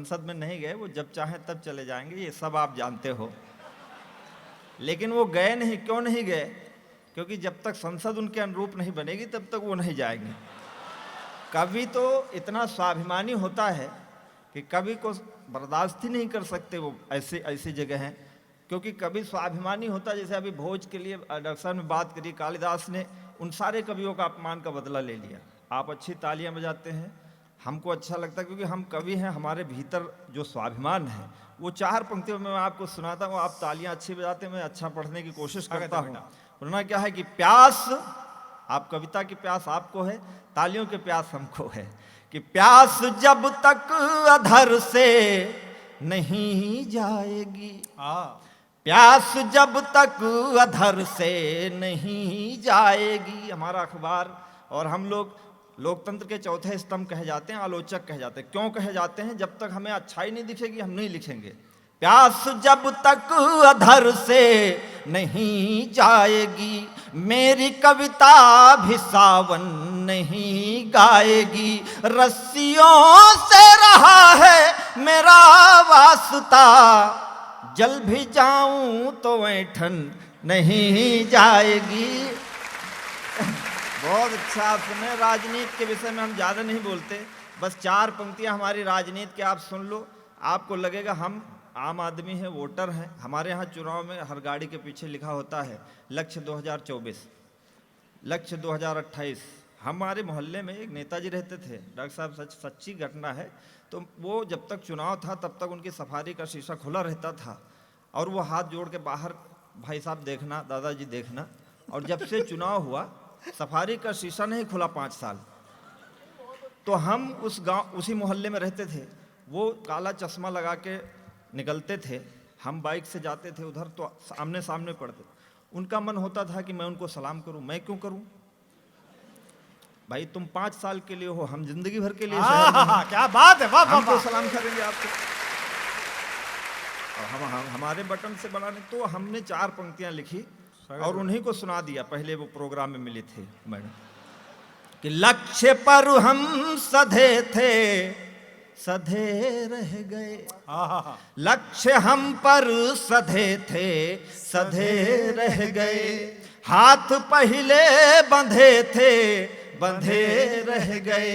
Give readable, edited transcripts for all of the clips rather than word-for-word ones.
संसद में नहीं गए, वो जब चाहें तब चले जाएंगे, ये सब आप जानते हो। लेकिन वो गए नहीं, क्यों नहीं गए? क्योंकि जब तक संसद उनके अनुरूप नहीं बनेगी तब तक वो नहीं जाएंगे। कवि तो इतना स्वाभिमानी होता है कि कवि को बर्दाश्त ही नहीं कर सकते वो ऐसी जगह हैं, क्योंकि कवि स्वाभिमानी होता है। जैसे अभी भोज के लिए डॉक्टर साहब ने बात करी, कालिदास ने उन सारे कवियों का अपमान का बदला ले लिया। आप अच्छी तालियां बजाते हैं, हमको अच्छा लगता है, क्योंकि हम कवि हैं, हमारे भीतर जो स्वाभिमान है वो 4 पंक्तियों में मैं आपको सुनाता हूँ। आप तालियां अच्छी बजाते हैं, मैं अच्छा पढ़ने की कोशिश करता हूँ। वरना क्या है कि प्यास, आप कविता की प्यास आपको है, तालियों की प्यास हमको है, कि प्यास जब तक अधर से नहीं जाएगी, प्यास जब तक अधर से नहीं जाएगी। हमारा अखबार और हम लोग लोकतंत्र के चौथे स्तंभ कहे जाते हैं, आलोचक कहे जाते हैं। क्यों कहे जाते हैं? जब तक हमें अच्छाई नहीं दिखेगी हम नहीं लिखेंगे। प्यास जब तक अधर से नहीं जाएगी, मेरी कविता भी सावन नहीं गाएगी। रस्सियों से रहा है मेरा वास्ता, जल भी जाऊं तो ऐठन नहीं जाएगी। बहुत अच्छा आप सुने। राजनीति के विषय में हम ज़्यादा नहीं बोलते, बस 4 पंक्तियां हमारी राजनीति के आप सुन लो, आपको लगेगा हम आम आदमी हैं, वोटर हैं। हमारे यहाँ चुनाव में हर गाड़ी के पीछे लिखा होता है लक्ष्य 2024, लक्ष्य 2028। हमारे मोहल्ले में एक नेताजी रहते थे, डॉक्टर साहब, सच्ची घटना है। तो वो जब तक चुनाव था तब तक उनकी सफारी का शीशा खुला रहता था, और वो हाथ जोड़ के बाहर, भाई साहब देखना, दादाजी देखना। और जब से चुनाव हुआ सफारी का शीशा नहीं खुला 5 साल। तो हम उस गांव, उसी मोहल्ले में रहते थे। वो काला चश्मा लगा के निकलते थे, हम बाइक से जाते थे उधर, तो सामने सामने पड़ते। उनका मन होता था कि मैं उनको सलाम करूं। मैं क्यों करूं भाई? तुम 5 साल के लिए हो, हम जिंदगी भर के लिए क्या बात है, वाह वाह, हमको सलाम करेंगे आपको? हम हमारे बटन से बनाने। तो हमने 4 पंक्तियां लिखी और उन्हीं को सुना दिया। पहले वो प्रोग्राम में मिले थे मैडम, कि लक्ष्य पर हम सधे थे, सधे रह गए। लक्ष्य हम पर सधे थे, सधे रह गए। हाथ पहले बंधे थे, बंधे रह गए।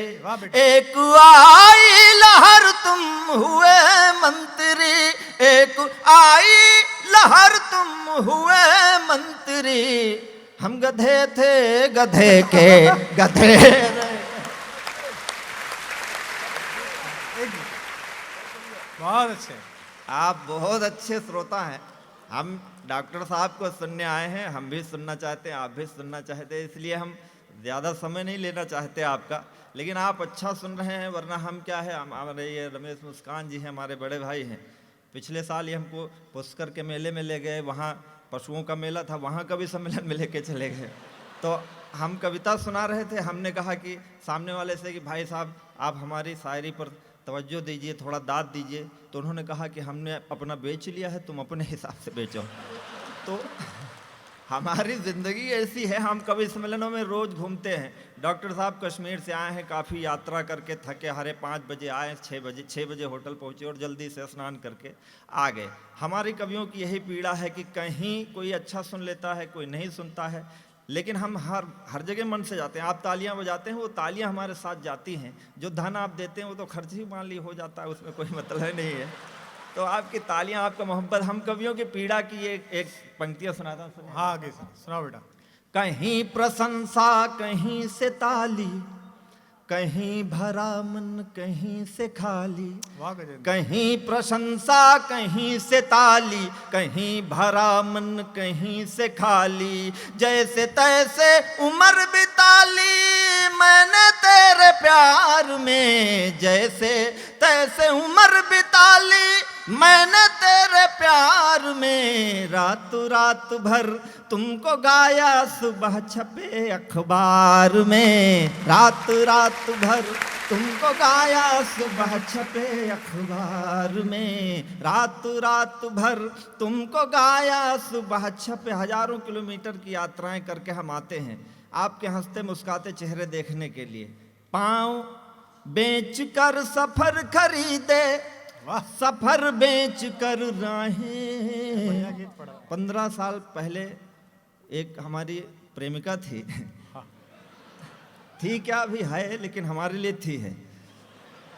एक आई लहर तुम हुए मंत्री, एक आई लहर तुम हुए मंत्री। हम गधे थे, गधे के गधे। बहुत अच्छे, आप बहुत अच्छे श्रोता हैं। हम डॉक्टर साहब को सुनने आए हैं, हम भी सुनना चाहते हैं, आप भी सुनना चाहते हैं, इसलिए हम ज़्यादा समय नहीं लेना चाहते आपका। लेकिन आप अच्छा सुन रहे हैं, वरना हम क्या है, हमारे ये रमेश मुस्कान जी हैं, हमारे बड़े भाई हैं। पिछले साल ही हमको पुष्कर के मेले में ले गए, वहाँ पशुओं का मेला था, वहाँ का भी सम्मेलन में लेके चले गए। तो हम कविता सुना रहे थे, हमने कहा कि सामने वाले से कि भाई साहब आप हमारी शायरी पर तवज्जो दीजिए, थोड़ा दाद दीजिए। तो उन्होंने कहा कि हमने अपना बेच लिया है, तुम अपने हिसाब से बेचो। तो हमारी ज़िंदगी ऐसी है, हम कवि सम्मेलनों में रोज़ घूमते हैं। डॉक्टर साहब कश्मीर से आए हैं, काफ़ी यात्रा करके थके हारे 5 बजे आए, 6 बजे होटल पहुँचे और जल्दी से स्नान करके आ गए। हमारे कवियों की यही पीड़ा है कि कहीं कोई अच्छा सुन लेता है, कोई नहीं सुनता है। लेकिन हम हर जगह मन से जाते हैं। आप तालियां बजाते हैं, वो तालियां हमारे साथ जाती हैं। जो धन आप देते हैं वो तो खर्च ही मान ली हो जाता है, उसमें कोई मतलब नहीं है। तो आपकी तालियां, आपका मोहब्बत, हम कवियों की पीड़ा की एक पंक्तियां सुनाता हूँ। हाँ आगे सुनाओ बेटा। कहीं प्रशंसा कहीं से ताली, कहीं भरा मन कहीं से खाली। कहीं प्रशंसा कहीं से ताली, कहीं भरा मन कहीं से खाली। जैसे तैसे उम्र बिताली मैंने तेरे प्यार में, जैसे तैसे उम्र बिताली मैंने तेरे प्यार में। रात भर तुमको गाया, सुबह छपे अखबार में। रात भर तुमको गाया, सुबह छपे अखबार में। रात भर तुमको गाया, सुबह छपे। हजारों किलोमीटर की यात्राएं करके हम आते हैं आपके हंसते मुस्कुराते चेहरे देखने के लिए। पाँव बेच कर सफर खरीदे, वाह सफर बेच कर बढ़िया राहें। गीत पढ़ा। 15 साल पहले एक हमारी प्रेमिका थी, हाँ। थी क्या अभी है, लेकिन हमारे लिए थी है।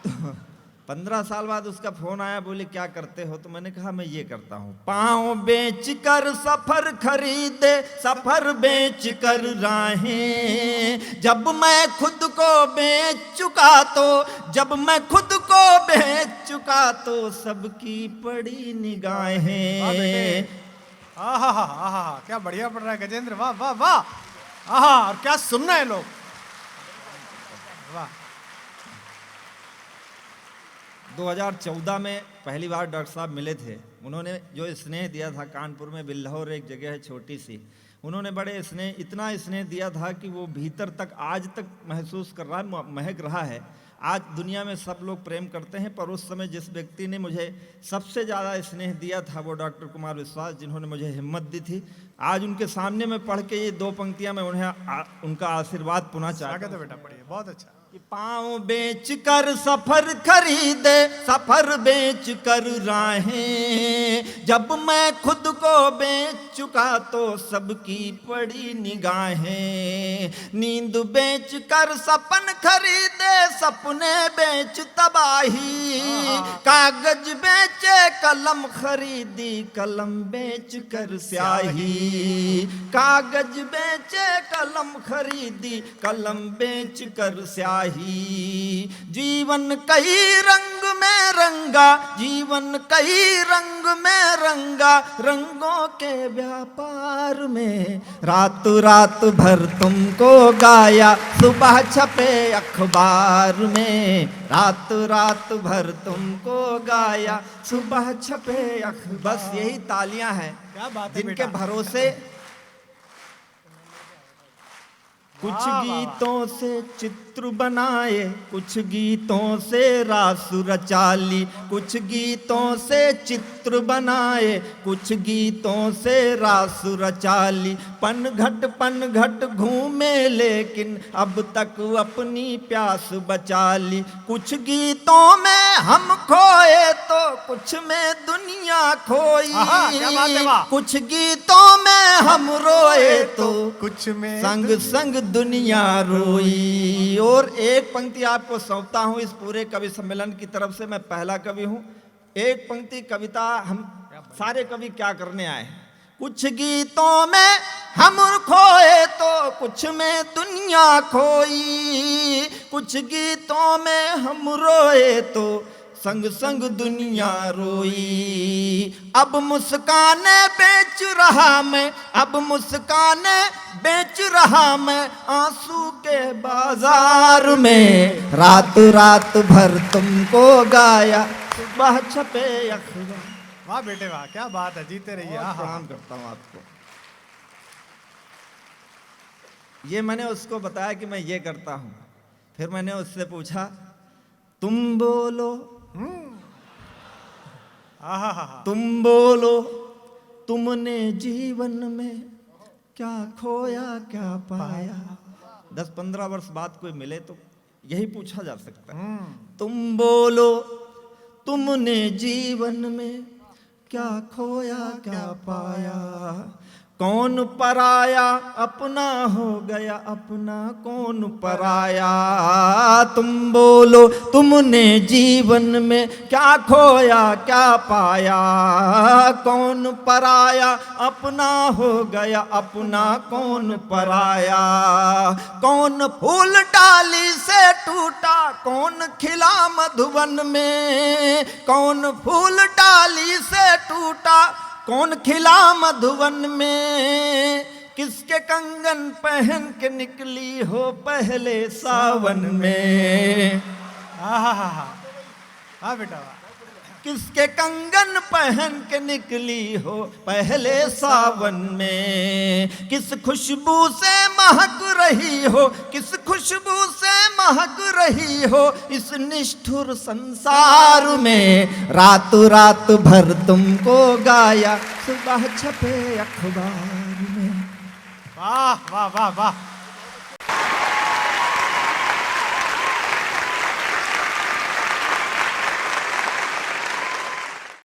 तो 15 साल बाद उसका फोन आया, बोले क्या करते हो, तो मैंने कहा मैं ये करता हूँ, पाँव बेच कर सफर खरीदे, सफर बेच कर राहें। जब मैं खुद को बेच चुका तो, जब मैं खुद को बेच चुका तो सबकी पड़ी वाह निगाहें। बेटे, आहा हा आहा, क्या बढ़िया पढ़ रहा है गजेंद्र, वाह वाह वाह। आहा, और क्या सुन रहे हैं लोग, वाह। 2014 में पहली बार डॉक्टर साहब मिले थे। उन्होंने जो स्नेह दिया था, कानपुर में बिल्हौर एक जगह है छोटी सी, उन्होंने बड़े स्नेह, इतना स्नेह दिया था कि वो भीतर तक आज तक महसूस कर रहा है, महक रहा है। आज दुनिया में सब लोग प्रेम करते हैं, पर उस समय जिस व्यक्ति ने मुझे सबसे ज़्यादा स्नेह दिया था वो डॉक्टर कुमार विश्वास, जिन्होंने मुझे हिम्मत दी थी। आज उनके सामने मैं पढ़ के ये 2 पंक्तियां मैं उन्हें उनका आशीर्वाद पुनः चाहता स्वागत है हूं बेटा, पढ़िए, बहुत अच्छा। कि पाँव बेच कर सफर खरीदे, सफर बेच कर राहें। जब मैं खुद को बेच चुका तो सबकी पड़ी निगाहें। नींद बेच कर सपन खरीदे, सपने बेच तबाही। कागज बेचे कलम खरीदी, कलम बेच कर स्याही। कागज बेचे कलम खरीदी, कलम बेच कर स्याही। जीवन कई रंग में रंगा, जीवन कई रंग में रंगा, रंगों के व्यापार में। रात रात भर तुमको गाया, सुबह छपे अखबार में। रात रात भर तुमको गाया, सुबह छपे अखबार। बस यही तालियां हैं क्या बात है जिनके बेटा। भरोसे कुछ वाह, वाह, गीतों से चित्र बनाए, कुछ गीतों से रास रचा ली। कुछ गीतों से चित्र बनाए, कुछ गीतों से रास रचा ली। पन घट घूमे लेकिन अब तक अपनी प्यास बचा ली। कुछ गीतों में हम खोए तो कुछ में दुनिया खोई। आहा, क्या बात है, वाह। कुछ गीतों में हम रोए तो कुछ में संग संग दुनिया रोई। और एक पंक्ति आपको सौंपता हूं इस पूरे कवि सम्मेलन की तरफ से, मैं पहला कवि हूं। एक पंक्ति कविता हम सारे कवि क्या करने आए हैं। कुछ गीतों में हम खोए तो कुछ में दुनिया खोई। कुछ गीतों में हम रोए तो संग संग दुनिया रोई। अब मुस्काने बेच रहा मैं, अब मुस्काने बेच रहा मैं आंसू के बाजार में। रात रात भर तुमको गाया, सुबह छपे अखबार। वाह बेटे वाह, क्या बात है, जीते रहिए। बहुत आहा। प्रणाम करता हूँ आपको। ये मैंने उसको बताया कि मैं ये करता हूँ। फिर मैंने उससे पूछा, तुम बोलो, आहा हा हा। तुम बोलो, तुमने जीवन में क्या खोया क्या पाया। 10-15 वर्ष बाद कोई मिले तो यही पूछा जा सकता है। तुम बोलो, तुमने जीवन में क्या खोया क्या पाया। कौन पराया अपना हो गया, अपना कौन पराया। तुम बोलो, तुमने जीवन में क्या खोया क्या पाया। कौन पराया अपना हो गया, अपना कौन पराया। कौन फूल डाली से टूटा, कौन खिला मधुवन में। कौन फूल डाली से टूटा, कौन खिला मधुवन में। किसके कंगन पहन के निकली हो पहले सावन में। आहा हा हा। हाँ बेटा वाह। किसके कंगन पहन के निकली हो पहले सावन में। किस खुशबू से महक रही हो, किस खुशबू से महक रही हो इस निष्ठुर संसार में। रात रात भर तुमको गाया, सुबह छपे अखबार में। वाह वाह वाह वाह।